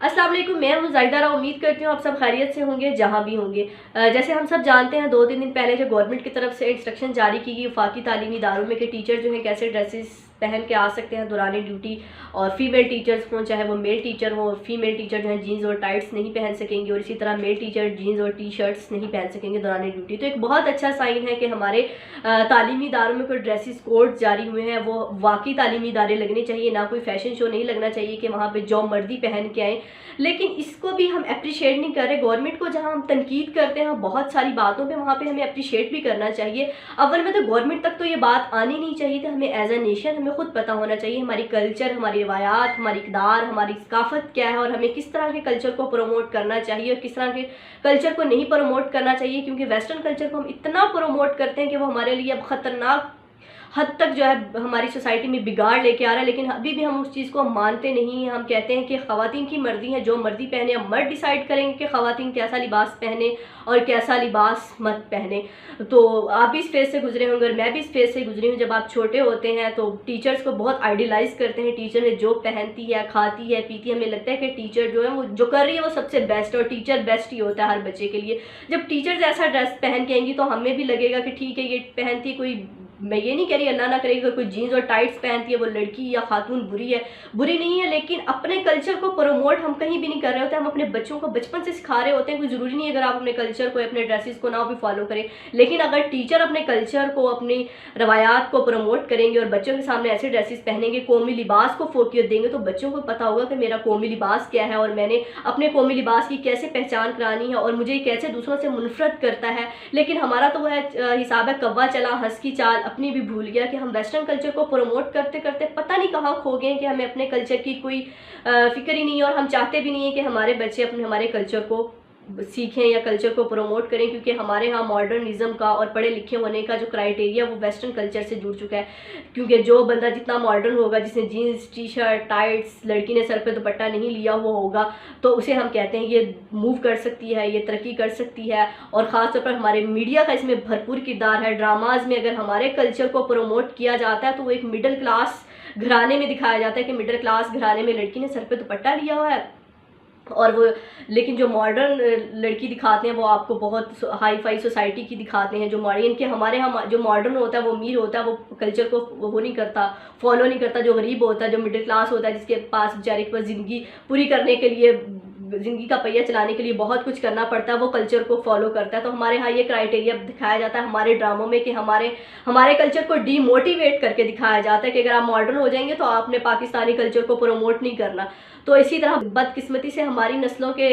अस्सलाम वालेकुम, मैं हूँ ज़ाहिदा। उम्मीद करती हूँ आप सब खैरियत से होंगे जहाँ भी होंगे। जैसे हम सब जानते हैं 2-3 दिन पहले जो गवर्नमेंट की तरफ से इंस्ट्रक्शन जारी की गई वफाकी तालीमी इदारों में कि टीचर जो हैं कैसे ड्रेसेस पहन के आ सकते हैं दौरान ड्यूटी, और फीमेल टीचर्स हों चाहे वो मेल टीचर हो, फीमेल टीचर जो है जीन्स और टाइट्स नहीं पहन सकेंगे, और इसी तरह मेल टीचर जीन्स और टी शर्ट्स नहीं पहन सकेंगे दौरान ड्यूटी। तो एक बहुत अच्छा साइन है कि हमारे तालीमी इदारों में कोई ड्रेसेस कोड जारी हुए हैं वो वाकई तालीमी इदारे लगने चाहिए, ना कोई फैशन शो नहीं लगना चाहिए कि वहाँ पर जो मर्दी पहन के आएँ। लेकिन इसको भी हम अप्रिशिएट नहीं कर रहे। गवर्नमेंट को जहां हम तनकीद करते हैं बहुत सारी बातों पे, वहाँ पे हमें अप्रिशिएट भी करना चाहिए। अव्वल में तो गवर्नमेंट तक तो ये बात आनी नहीं चाहिए थी। हमें एज अ नेशन हमें खुद पता होना चाहिए हमारी कल्चर, हमारी रवायात, हमारी इक़दार, हमारी सकाफत क्या है, और हमें किस तरह के कल्चर को प्रमोट करना चाहिए और किस तरह के कल्चर को नहीं प्रमोट करना चाहिए। क्योंकि वेस्टर्न कल्चर को हम इतना प्रमोट करते हैं कि वो हमारे लिए अब ख़तरनाक हद तक जो है हमारी सोसाइटी में बिगाड़ लेके आ रहा है। लेकिन अभी भी हम उस चीज़ को मानते नहीं हैं। हम कहते हैं कि ख़वातीन की मर्जी है, जो मर्जी पहने। अब मर्द डिसाइड करेंगे कि ख़वातीन कैसा लिबास पहने और कैसा लिबास मत पहने। तो आप भी इस फेज़ से गुजरे होंगे और मैं भी इस फेज़ से गुजरी हूँ। जब आप छोटे होते हैं तो टीचर्स को बहुत आइडियलाइज़ करते हैं। टीचर ने जो पहनती है, खाती है, पीती है, हमें लगता है कि टीचर जो है वो जो कर रही है वो सबसे बेस्ट है, और टीचर बेस्ट ही होता है हर बच्चे के लिए। जब टीचर्स ऐसा ड्रेस पहन के आएंगी तो हमें भी लगेगा कि ठीक है ये पहनती कोई, मैं ये नहीं कह रही अल्लाह ना करेगा कोई जीन्स और टाइट्स पहनती है वो लड़की या खातून बुरी है, बुरी नहीं है। लेकिन अपने कल्चर को प्रमोट हम कहीं भी नहीं कर रहे होते। हम अपने बच्चों को बचपन से सिखा रहे होते हैं। कोई ज़रूरी नहीं है अगर आप अपने कल्चर को, अपने ड्रेसेस को ना भी फॉलो करें, लेकिन अगर टीचर अपने कल्चर को, अपनी रवायात को प्रमोट करेंगे और बच्चों के सामने ऐसे ड्रेसेस पहनेंगे, कौमी लिबास को फोकियत देंगे, तो बच्चों को पता होगा कि मेरा कौमी लिबास क्या है और मैंने अपने कौमी लिबास की कैसे पहचान करानी है और मुझे कैसे दूसरों से मुनफरद करता है। लेकिन हमारा तो वह हिसाब है कौवा चला हंस की चाल, अपनी भी भूल गया कि हम वेस्टर्न कल्चर को प्रमोट करते करते पता नहीं कहाँ खो गए कि हमें अपने कल्चर की कोई फिक्र ही नहीं है। और हम चाहते भी नहीं है कि हमारे बच्चे अपने हमारे कल्चर को सीखें या कल्चर को प्रमोट करें, क्योंकि हमारे यहाँ मॉडर्निज्म का और पढ़े लिखे होने का जो क्राइटेरिया वो वेस्टर्न कल्चर से जुड़ चुका है। क्योंकि जो बंदा जितना मॉडर्न होगा, जिसने जीन्स टी शर्ट टाइट्स, लड़की ने सर पे दुपट्टा नहीं लिया हुआ होगा, तो उसे हम कहते हैं ये मूव कर सकती है, ये तरक्की कर सकती है। और ख़ासतौर पर हमारे मीडिया का इसमें भरपूर किरदार है। ड्रामाज में अगर हमारे कल्चर को प्रमोट किया जाता है तो वो एक मिडिल क्लास घराने में दिखाया जाता है कि मिडिल क्लास घराने में लड़की ने सर पे दुपट्टा लिया हुआ है, और वो लेकिन जो मॉडर्न लड़की दिखाते हैं वो आपको बहुत हाई फाई सोसाइटी की दिखाते हैं। जो मॉडर्न के हमारे यहाँ जो मॉडर्न होता है वो अमीर होता है, वो कल्चर को वो नहीं करता, फॉलो नहीं करता। जो गरीब होता है, जो मिडिल क्लास होता है, जिसके पास बेचारे के पास ज़िंदगी पूरी करने के लिए, ज़िंदगी का पहिया चलाने के लिए बहुत कुछ करना पड़ता है, वो कल्चर को फॉलो करता है। तो हमारे यहाँ ये क्राइटेरिया दिखाया जाता है हमारे ड्रामों में कि हमारे कल्चर को डीमोटिवेट करके दिखाया जाता है कि अगर आप मॉडर्न हो जाएंगे तो आपने पाकिस्तानी कल्चर को प्रमोट नहीं करना। तो इसी तरह बदकिस्मती से हमारी नस्लों के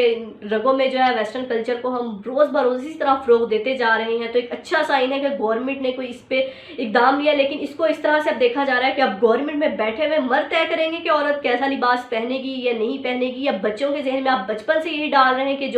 रगों में जो है वेस्टर्न कल्चर को हम रोज़ बरोज़ इसी तरह फ़रोग देते जा रहे हैं। तो एक अच्छा साइन है कि गवर्नमेंट ने कोई इस पर इकदाम लिया। लेकिन इसको इस तरह से अब देखा जा रहा है कि अब गवर्नमेंट में बैठे हुए मर्द तय करेंगे कि औरत कैसा लिबास पहनेगी या नहीं पहनेगी, या बच्चों के जहन में आप बचपन से यही डाल रहे हैं कि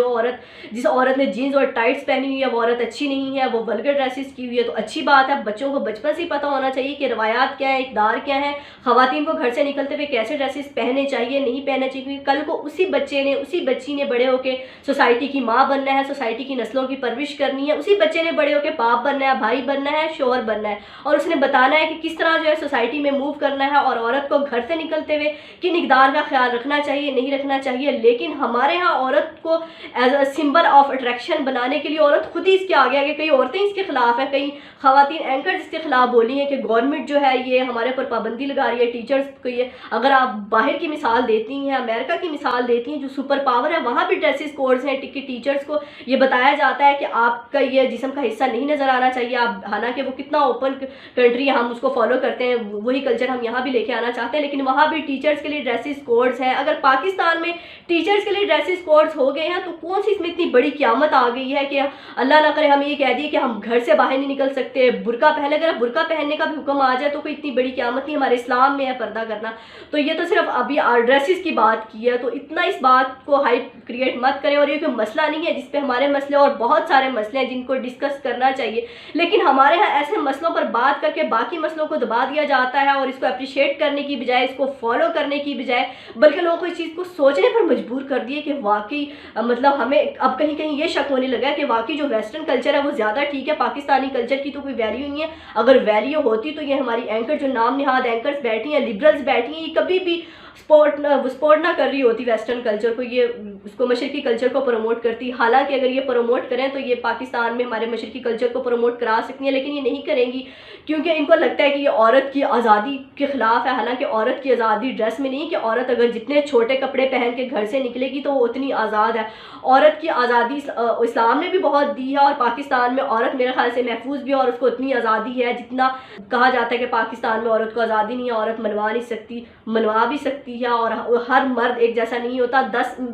जिस औरत ने जीन्स और टाइट्स पहनी हुई है वो औरत अच्छी नहीं है, वो वल्गर ड्रेसेस की हुई है। तो अच्छी बात है, बच्चों को बचपन से ही पता होना चाहिए कि रवायात क्या है, इक़दार क्या है, ख़वातीन को घर से निकलते हुए कैसे ड्रेसेस पहने चाहिए, नहीं पहनना चाहिए। क्योंकि कल को उसी बच्चे ने, उसी बच्ची ने बड़े होकर सोसाइटी की माँ बनना है, सोसाइटी की नस्लों की परवरिश करनी है। उसी बच्चे ने बड़े होकर बाप बनना है, भाई बनना है, शोहर बनना है, और उसने बताना है कि किस तरह जो है सोसाइटी में मूव करना है, और औरत को घर से निकलते हुए किन इक़दार का ख्याल रखना चाहिए, नहीं रखना चाहिए। लेकिन हमारे यहाँ औरत को as a symbol of attraction बनाने के लिए औरत खुद ही इसके आगे आगे, कई औरतें इसके खिलाफ हैं, कई ख़वातीन एंकर्स इसके खिलाफ बोली हैं कि गवर्नमेंट जो है ये हमारे ऊपर पाबंदी लगा रही है टीचर्स को। ये अगर आप बाहर की मिसाल देती हैं, अमेरिका की मिसाल देती हैं जो सुपर पावर है, वहाँ भी ड्रेसेस कोड्स हैं कि टीचर्स को ये बताया जाता है कि आपका ये जिस्म का हिस्सा नहीं नज़र आना चाहिए। आप, हालांकि वो कितना ओपन कंट्री है, हम उसको फॉलो करते हैं, वही कल्चर हम यहाँ भी लेके आना चाहते हैं, लेकिन वहाँ भी टीचर्स के लिए ड्रेसेस कोड्स हैं। अगर पाकिस्तान में टीचर्स के लिए ड्रेसेस कोड्स हो गए हैं तो कौन सी इसमें इतनी बड़ी क़यामत आ गई है कि अल्लाह ना करे हम ये कह दिए कि हम घर से बाहर नहीं निकल सकते, बुर्का पहने। अगर बुर्का पहनने का भी हुक्म आ जाए तो कोई इतनी बड़ी क़यामत नहीं, हमारे इस्लाम में है पर्दा करना। तो ये तो सिर्फ अभी ड्रेसेस की बात की है, तो इतना इस बात को हाइप क्रिएट मत करें। और ये कोई मसला नहीं है जिस पे हमारे मसले और बहुत सारे मसले हैं जिनको डिस्कस करना चाहिए, लेकिन हमारे यहाँ ऐसे मसलों पर बात करके बाकी मसलों को दबा दिया जाता है, और इसको अप्रिशिएट करने की बजाय, इसको फॉलो करने की बजाय, बल्कि लोगों को इस चीज़ को सोचने पर मजबूर कर दिए कि वाकई मतलब हमें अब कहीं कहीं ये शक होने लगा है कि वाकई जो वेस्टर्न कल्चर है वो ज़्यादा ठीक है, पाकिस्तानी कल्चर की तो कोई वैल्यू नहीं है। अगर वैल्यू होती तो ये हमारी एंकर जो नाम निहाद एंकर्स बैठी हैं, लिबरल्स बैठी हैं, ये कभी भी सपोर्ट ना कर रही होती वेस्टर्न कल्चर को, ये उसको मशरकी कल्चर को प्रमोट करती। हालांकि अगर ये प्रमोट करें तो ये पाकिस्तान में हमारे मशरकी कल्चर को प्रमोट करा सकती हैं, लेकिन ये नहीं करेंगी क्योंकि इनको लगता है कि ये औरत की आज़ादी के ख़िलाफ़ है। हालांकि औरत की आज़ादी ड्रेस में नहीं, कि औरत अगर जितने छोटे कपड़े पहन के घर से निकलेगी तो वो उतनी आज़ाद है। औरत की आज़ादी इस्लाम ने भी बहुत दी है, और पाकिस्तान में औरत मेरे ख्याल से महफूज भी है, और उसको इतनी आज़ादी है जितना कहा जाता है कि पाकिस्तान में औरत को आज़ादी नहीं है, औरत मनवा नहीं सकती, मनवा भी सकती है। और हर मर्द एक जैसा नहीं होता।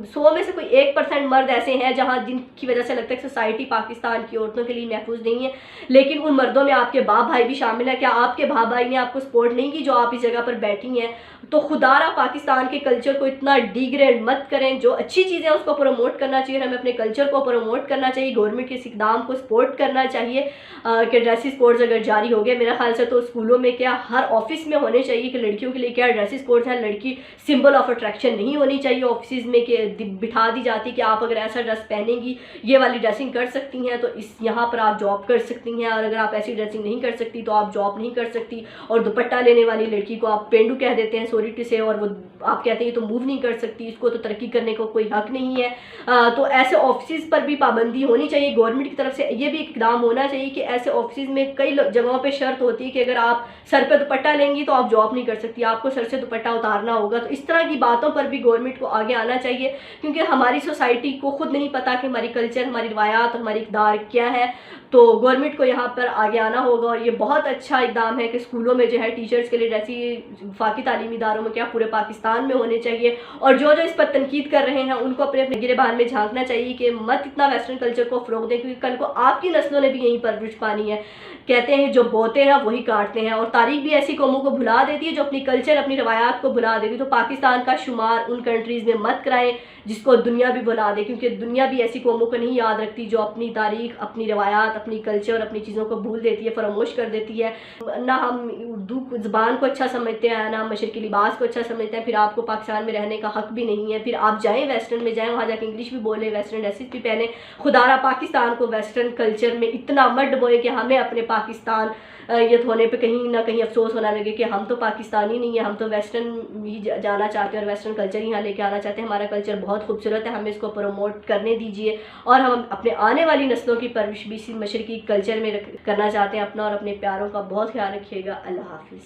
100 में से कोई 1% मर्द ऐसे हैं जहाँ जिनकी वजह से लगता है कि सोसाइटी पाकिस्तान की औरतों के लिए महफूज नहीं है, लेकिन उन मर्दों में आपके बाप भाई भी शामिल है। क्या आपके बाप भाई ने आपको सपोर्ट नहीं की जो आप इस जगह पर बैठी हैं? तो खुदारा पाकिस्तान के कल्चर को इतना डिग्रेड मत करें। जो अच्छी चीज़ें उसको प्रमोट करना चाहिए, हमें अपने कल्चर को प्रमोट करना चाहिए, गवर्नमेंट के इस इक़दाम को सपोर्ट करना चाहिए कि ड्रेसेस कोड्स अगर जारी हो गए, मेरा ख्याल से तो स्कूलों में क्या हर ऑफिस में होने चाहिए कि लड़कियों के लिए क्या ड्रेसेस कोड्स हैं। लड़की सिंबल ऑफ अट्रैक्शन नहीं होनी चाहिए ऑफिस में कि बिठा दी जाती कि आप अगर ऐसा ड्रेस पहनेंगी, ये वाली ड्रेसिंग कर सकती हैं तो इस यहाँ पर आप जॉब कर सकती हैं, और अगर आप ऐसी ड्रेसिंग नहीं कर सकती तो आप जॉब नहीं कर सकती। और दुपट्टा लेने वाली लड़की को आप पेंडू कह देते हैं सॉरी टू से, और वो आप कहते हैं तो मूव नहीं कर सकती, इसको तो तरक्की करने को कोई हक नहीं है। तो ऐसे ऑफिस पर भी पाबंदी होनी चाहिए गवर्नमेंट की तरफ से। ये भी इकदाम होना चाहिए कि ऐसे ऑफिस में कई जगहों पे शर्त होती है कि अगर आप सर पे दुपट्टा लेंगी तो आप जॉब नहीं कर सकती, आपको सर से दुपट्टा उतारना होगा। तो इस तरह की बातों पर भी गवर्नमेंट को आगे आना चाहिए, क्योंकि हमारी सोसाइटी को खुद नहीं पता कि हमारी कल्चर, हमारी रिवायात और हमारी इक़दार क्या है। तो गवर्नमेंट को यहाँ पर आगे आना होगा, और ये बहुत अच्छा इक़दाम है कि स्कूलों में जो है टीचर्स के लिए जैसी वफाकी तालीमी इदारों में क्या पूरे पाकिस्तान में होने चाहिए। और जो इस पर तनकीद कर रहे हैं उनको अपने अपने गिरेबान में झांकना चाहिए कि मत इतना वेस्टर्न कल्चर को फ़रोग दें, क्योंकि कल को आपकी नस्लों ने भी यहीं परवरिश पानी है। कहते हैं जो बोते हैं वही काटते हैं, और तारीख भी ऐसी कौमों को भुला देती है जो अपनी कल्चर, अपनी रवायात को भुला देती है। तो पाकिस्तान का शुमार उन कंट्रीज़ में मत कराएं जिसको दुनिया भी भुला दे, क्योंकि दुनिया भी ऐसी कौमों को नहीं याद रखती जो अपनी तारीख, अपनी रवायात, अपनी कल्चर, अपनी चीज़ों को भूल देती है, फरामोश कर देती है। ना हम उर्दू ज़बान को अच्छा समझते हैं, ना हम मशरकी लिबास को अच्छा समझते हैं। फिर आपको पाकिस्तान में रहने का हक भी नहीं है। फिर आप जाएँ वेस्टर्न में जाएँ, वहाँ जाके इंग्लिश भी बोलें, वेस्टर्न ड्रेसेस भी पहने। खुदारा पाकिस्तान को वेस्टर्न कल्चर में इतना मत डुबोए कि हमें अपने पाकिस्तान ये होने पे कहीं ना कहीं अफसोस होना लगे कि हम तो पाकिस्तानी नहीं है, हम तो वेस्टर्न ही जाना चाहते हैं और वेस्टर्न कल्चर ही यहाँ लेके आना चाहते हैं। हमारा कल्चर बहुत खूबसूरत है, हमें इसको प्रमोट करने दीजिए, और हम अपने आने वाली नस्लों की परवरिश भी इसी मशरकी कल्चर में करना चाहते हैं अपना, और अपने प्यारों का बहुत ख्याल रखिएगा। अल्लाह हाफिज़।